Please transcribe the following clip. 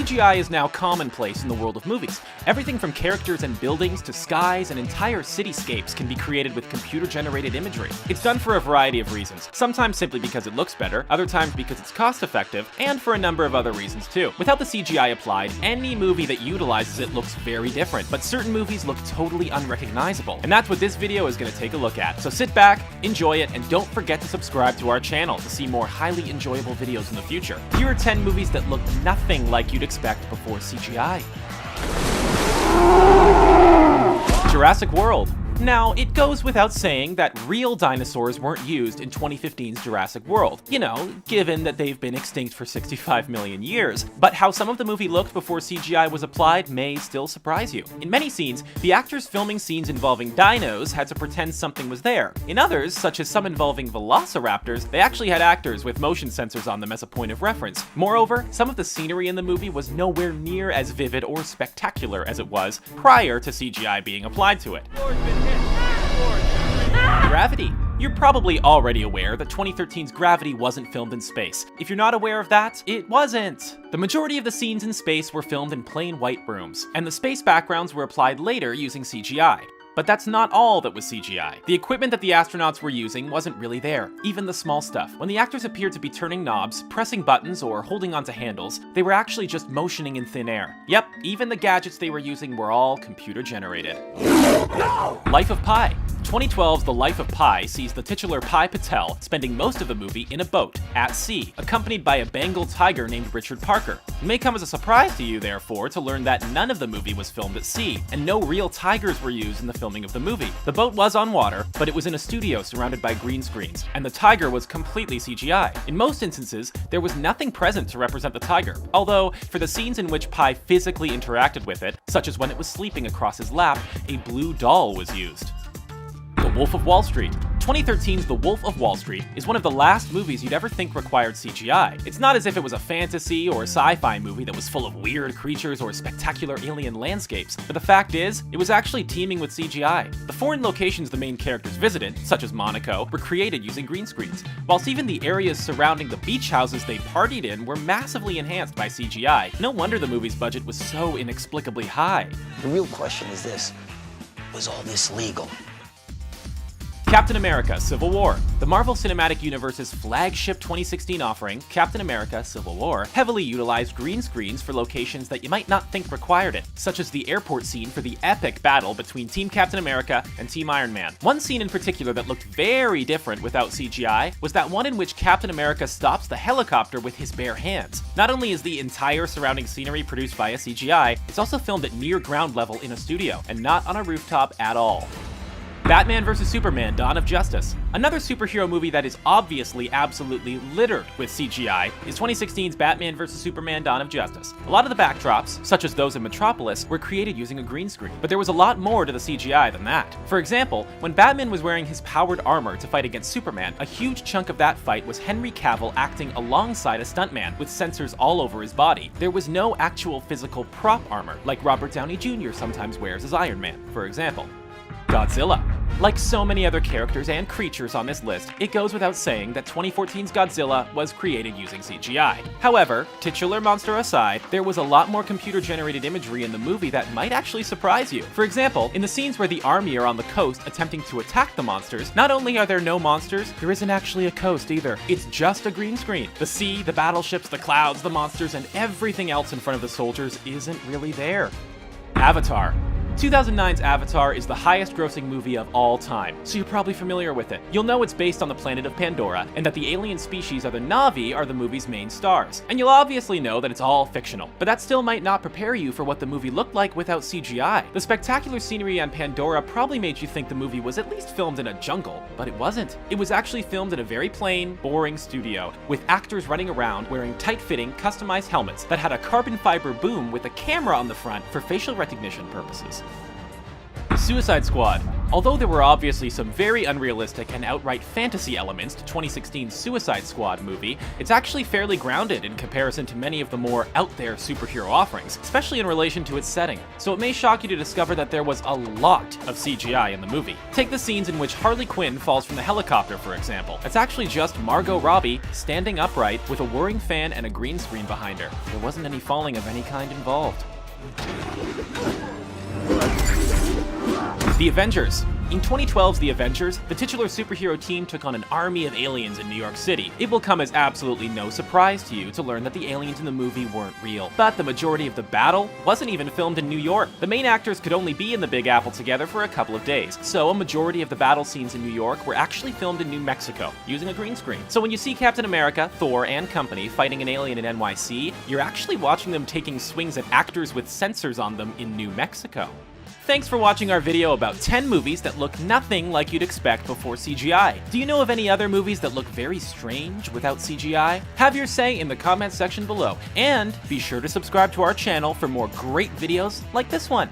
CGI is now commonplace in the world of movies. Everything from characters and buildings to skies and entire cityscapes can be created with computer-generated imagery. It's done for a variety of reasons, sometimes simply because it looks better, other times because it's cost-effective, and for a number of other reasons too. Without the CGI applied, any movie that utilizes it looks very different, but certain movies look totally unrecognizable. And that's what this video is going to take a look at. So sit back, enjoy it, and don't forget to subscribe to our channel to see more highly enjoyable videos in the future. Here are 10 movies that look nothing like you'd expect before CGI. Jurassic World. Now, it goes without saying that real dinosaurs weren't used in 2015's Jurassic World, you know, given that they've been extinct for 65 million years. But how some of the movie looked before CGI was applied may still surprise you. In many scenes, the actors filming scenes involving dinos had to pretend something was there. In others, such as some involving velociraptors, they actually had actors with motion sensors on them as a point of reference. Moreover, some of the scenery in the movie was nowhere near as vivid or spectacular as it was prior to CGI being applied to it. Gravity. You're probably already aware that 2013's Gravity wasn't filmed in space. If you're not aware of that, it wasn't. The majority of the scenes in space were filmed in plain white rooms, and the space backgrounds were applied later using CGI. But that's not all that was CGI. The equipment that the astronauts were using wasn't really there, even the small stuff. When the actors appeared to be turning knobs, pressing buttons, or holding onto handles, they were actually just motioning in thin air. Yep, even the gadgets they were using were all computer-generated. Life of Pi. 2012's The Life of Pi sees the titular Pi Patel spending most of the movie in a boat, at sea, accompanied by a Bengal tiger named Richard Parker. It may come as a surprise to you, therefore, to learn that none of the movie was filmed at sea, and no real tigers were used in the filming of the movie. The boat was on water, but it was in a studio surrounded by green screens, and the tiger was completely CGI. In most instances, there was nothing present to represent the tiger, although for the scenes in which Pi physically interacted with it, such as when it was sleeping across his lap, a blue doll was used. The Wolf of Wall Street. 2013's The Wolf of Wall Street is one of the last movies you'd ever think required CGI. It's not as if it was a fantasy or a sci-fi movie that was full of weird creatures or spectacular alien landscapes, but the fact is, it was actually teeming with CGI. The foreign locations the main characters visited, such as Monaco, were created using green screens, whilst even the areas surrounding the beach houses they partied in were massively enhanced by CGI. No wonder the movie's budget was so inexplicably high. The real question is this: was all this legal? Captain America: Civil War. The Marvel Cinematic Universe's flagship 2016 offering, Captain America: Civil War, heavily utilized green screens for locations that you might not think required it, such as the airport scene for the epic battle between Team Captain America and Team Iron Man. One scene in particular that looked very different without CGI was that one in which Captain America stops the helicopter with his bare hands. Not only is the entire surrounding scenery produced via CGI, it's also filmed at near ground level in a studio, and not on a rooftop at all. Batman vs. Superman: Dawn of Justice. Another superhero movie that is obviously absolutely littered with CGI is 2016's Batman vs. Superman: Dawn of Justice. A lot of the backdrops, such as those in Metropolis, were created using a green screen, but there was a lot more to the CGI than that. For example, when Batman was wearing his powered armor to fight against Superman, a huge chunk of that fight was Henry Cavill acting alongside a stuntman with sensors all over his body. There was no actual physical prop armor, like Robert Downey Jr. sometimes wears as Iron Man, for example. Godzilla. Like so many other characters and creatures on this list, it goes without saying that 2014's Godzilla was created using CGI. However, titular monster aside, there was a lot more computer-generated imagery in the movie that might actually surprise you. For example, in the scenes where the army are on the coast attempting to attack the monsters, not only are there no monsters, there isn't actually a coast either. It's just a green screen. The sea, the battleships, the clouds, the monsters, and everything else in front of the soldiers isn't really there. Avatar. 2009's Avatar is the highest grossing movie of all time, so you're probably familiar with it. You'll know it's based on the planet of Pandora, and that the alien species of the Na'vi are the movie's main stars. And you'll obviously know that it's all fictional, but that still might not prepare you for what the movie looked like without CGI. The spectacular scenery on Pandora probably made you think the movie was at least filmed in a jungle, but it wasn't. It was actually filmed in a very plain, boring studio, with actors running around wearing tight-fitting, customized helmets that had a carbon fiber boom with a camera on the front for facial recognition purposes. Suicide Squad. Although there were obviously some very unrealistic and outright fantasy elements to 2016's Suicide Squad movie, it's actually fairly grounded in comparison to many of the more out-there superhero offerings, especially in relation to its setting. So it may shock you to discover that there was a lot of CGI in the movie. Take the scenes in which Harley Quinn falls from the helicopter, for example. It's actually just Margot Robbie standing upright with a whirring fan and a green screen behind her. There wasn't any falling of any kind involved. The Avengers. In 2012's The Avengers, the titular superhero team took on an army of aliens in New York City. It will come as absolutely no surprise to you to learn that the aliens in the movie weren't real. But the majority of the battle wasn't even filmed in New York. The main actors could only be in the Big Apple together for a couple of days, so a majority of the battle scenes in New York were actually filmed in New Mexico, using a green screen. So when you see Captain America, Thor, and company fighting an alien in NYC, you're actually watching them taking swings at actors with sensors on them in New Mexico. Thanks for watching our video about 10 movies that look nothing like you'd expect before CGI. Do you know of any other movies that look very strange without CGI? Have your say in the comments section below, and be sure to subscribe to our channel for more great videos like this one.